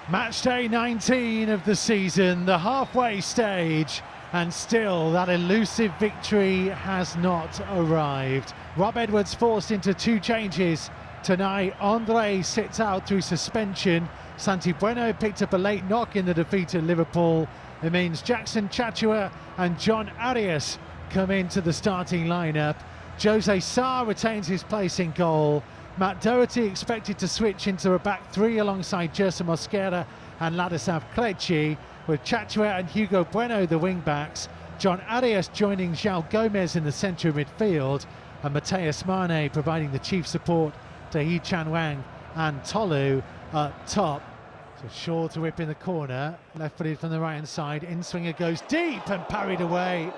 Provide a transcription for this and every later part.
Match day 19 of the season, the halfway stage, and still that elusive victory has not arrived. Rob Edwards forced into two changes tonight. Andre sits out through suspension. Santi Bueno picked up a late knock in the defeat at Liverpool. It means Jackson Chachua and Jhon Arias come into the starting lineup. Jose Sarr retains his place in goal. Matt Doherty expected to switch into a back three alongside Yerson, Mosquera and Ladislav Krejci, with Chachua and Hugo Bueno the wing-backs, John Arias joining João Gomez in the centre of midfield, and Matheus Mane providing the chief support to hee-chan and Tolu at top. So Shaw to whip in the corner, left-footed from the right-hand side, in-swinger goes deep and parried away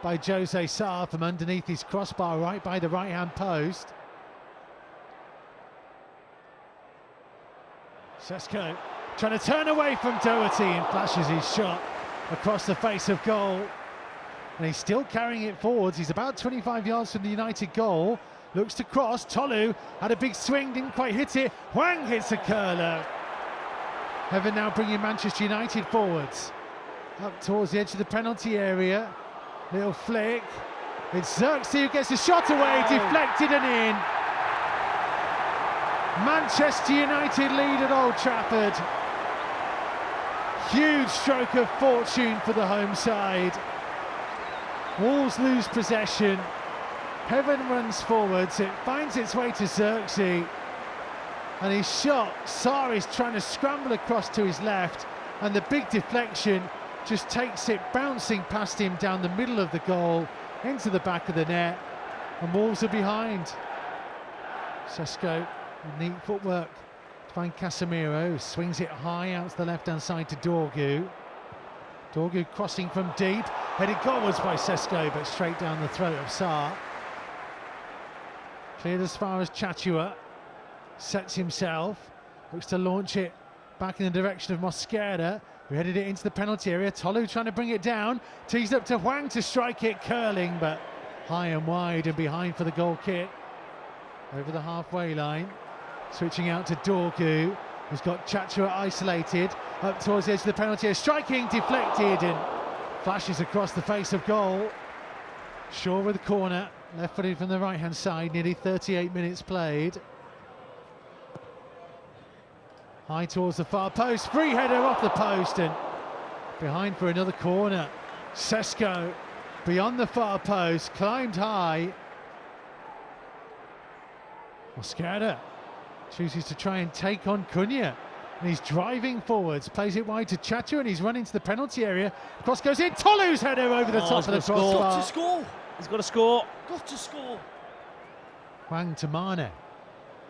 by Jose Sarr from underneath his crossbar right by the right-hand post. Sesko trying to turn away from Doherty and flashes his shot across the face of goal. And he's still carrying it forwards. He's about 25 yards from the United goal. Looks to cross. Tolu had a big swing, didn't quite hit it. Hwang hits a curler. Heaven now bringing Manchester United forwards. Up towards the edge of the penalty area. Little flick. It's Zirkzee who gets a shot away, deflected and in. Manchester United lead at Old Trafford. Huge stroke of fortune for the home side. Wolves lose possession. Heaven runs forwards. It finds its way to Zirkzee. And his shot, Sarr is trying to scramble across to his left. And the big deflection just takes it bouncing past him down the middle of the goal into the back of the net. And Wolves are behind. Sesko. Neat footwork to find Casemiro, swings it high out to the left-hand side to Dorgu. Dorgu crossing from deep, headed goalwards by Sesko, but straight down the throat of Sarr. Cleared as far as Chachua, sets himself, looks to launch it back in the direction of Mosquera, who headed it into the penalty area. Tolu trying to bring it down, teased up to Hwang to strike it, curling, but high and wide and behind for the goal kick. Over the halfway line. Switching out to Dorgu, who's got Chachua isolated, up towards the edge of the penalty area, striking, deflected, and flashes across the face of goal. Shaw with the corner, left-footed from the right-hand side, nearly 38 minutes played. High towards the far post, free header off the post, and behind for another corner. Sesko, beyond the far post, climbed high. Mosquera chooses to try and take on Cunha, and he's driving forwards, plays it wide to Chachua, and he's run into the penalty area. Cross goes in, Tolu's header over the top of the crossbar. Got to score. He's got to score. Got to score. Hwang to Mane.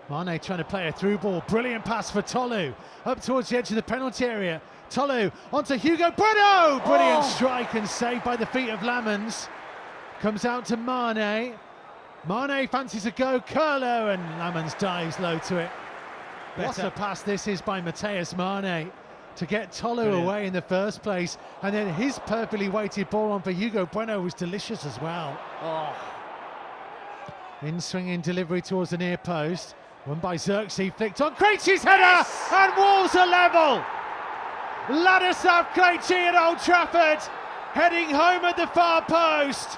Mane trying to play a through ball, brilliant pass for Tolu, up towards the edge of the penalty area. Tolu onto Hugo Bueno, brilliant strike and saved by the feet of Lamens. Comes out to Mane. Mane fancies a go, curler, and Lamens dives low to it. What a pass this is by Matheus Mane to get Tolu away in the first place, and then his perfectly weighted ball on for Hugo Bueno was delicious as well. In swinging delivery towards the near post, won by Zirkzee, flicked on Krejci's header, and Wolves are level. Ladislav Krejci at Old Trafford, heading home at the far post.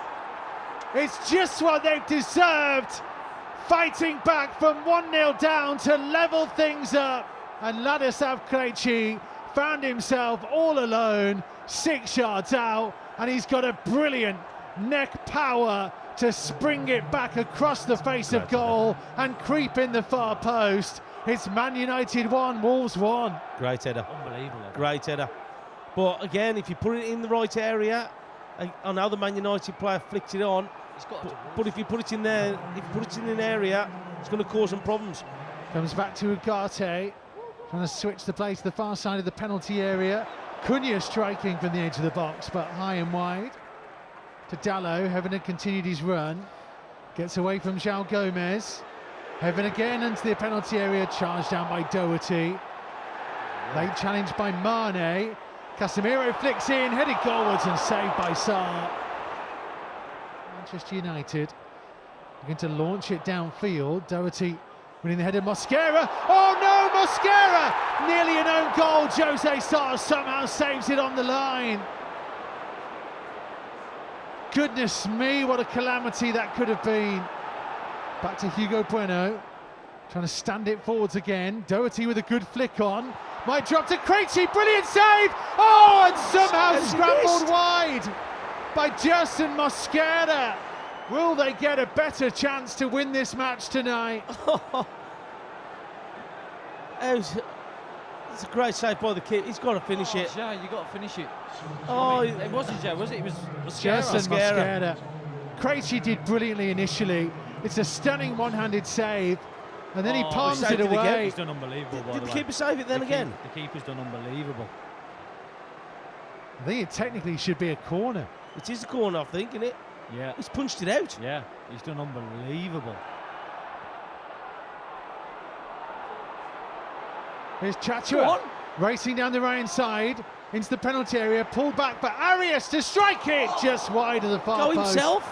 It's just what they've deserved, fighting back from 1-0 down to level things up. And Ladislav Krejci found himself all alone, 6 yards out, and he's got a brilliant neck power to spring it back across the face of goal and creep in the far post. It's Man United 1, Wolves 1. Great header. Unbelievable. Great header. But again, if you put it in the right area, I know the Man United player flicked it on, but if you put it in there, if you put it in an area, it's going to cause some problems. Comes back to Ugarte, trying to switch the play to the far side of the penalty area. Cunha striking from the edge of the box, but high and wide. To Dalot, Heaven had continued his run. Gets away from João Gomez. Heaven again into the penalty area, charged down by Doherty. Late challenge by Mane. Casemiro flicks in, headed goalwards and saved by Sarr. Manchester United looking to launch it downfield. Doherty Winning the header, Mosquera. Oh no, Mosquera! Nearly an own goal. Jose Sá somehow saves it on the line. Goodness me, what a calamity that could have been. Back to Hugo Bueno. Trying to stand it forwards again. Doherty with a good flick on. Might drop to Krejci. Brilliant save! Oh, and somehow scrambled wide by Yerson Mosquera. Will they get a better chance to win this match tonight? It's a great save by the kid. He's got to finish it. Yeah, you got to finish it. Oh, it wasn't Jhon, was it? It was Mosquera. Yerson Mosquera. Krejci did brilliantly initially. It's a stunning one-handed save, and then he palms it away. He's done unbelievable. Did the keeper save it then again? The keeper's done unbelievable. I think it technically should be a corner. It is a corner, I think, isn't it? Yeah. He's punched it out. Yeah, he's done unbelievable. Here's Chachua racing down the right side into the penalty area, pulled back for Arias to strike it just wide of the far post. Go himself.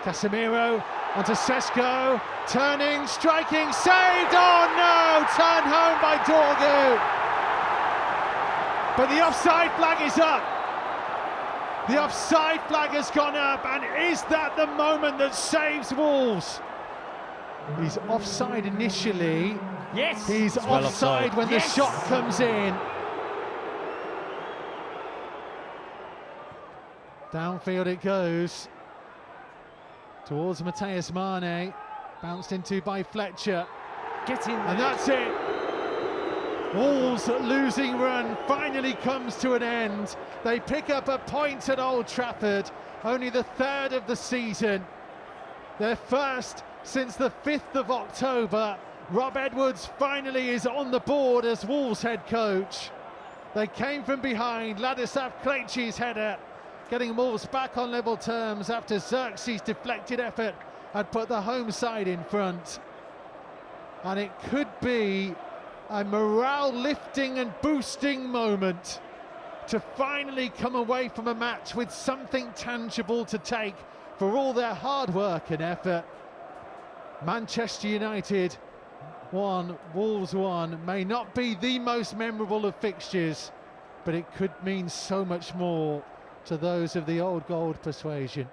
Casemiro onto Sesko, turning, striking, saved. Oh no, turned home by Dorgu. But the offside flag is up. The offside flag has gone up, and is that the moment that saves Wolves? He's offside initially. Yes! He's offside when the shot comes in. Downfield it goes. Towards Matheus Mane. Bounced into by Fletcher. Get in there. And that's it. Wolves' losing run finally comes to an end. They pick up a point at Old Trafford, only the third of the season. Their first since the 5th of October. Rob Edwards finally is on the board as Wolves head coach. They came from behind, Ladislav Krejci's header, getting Wolves back on level terms after Zirkzee's deflected effort had put the home side in front. And it could be a morale lifting and boosting moment to finally come away from a match with something tangible to take for all their hard work and effort. Manchester United 1, Wolves 1 may not be the most memorable of fixtures, but it could mean so much more to those of the old gold persuasion.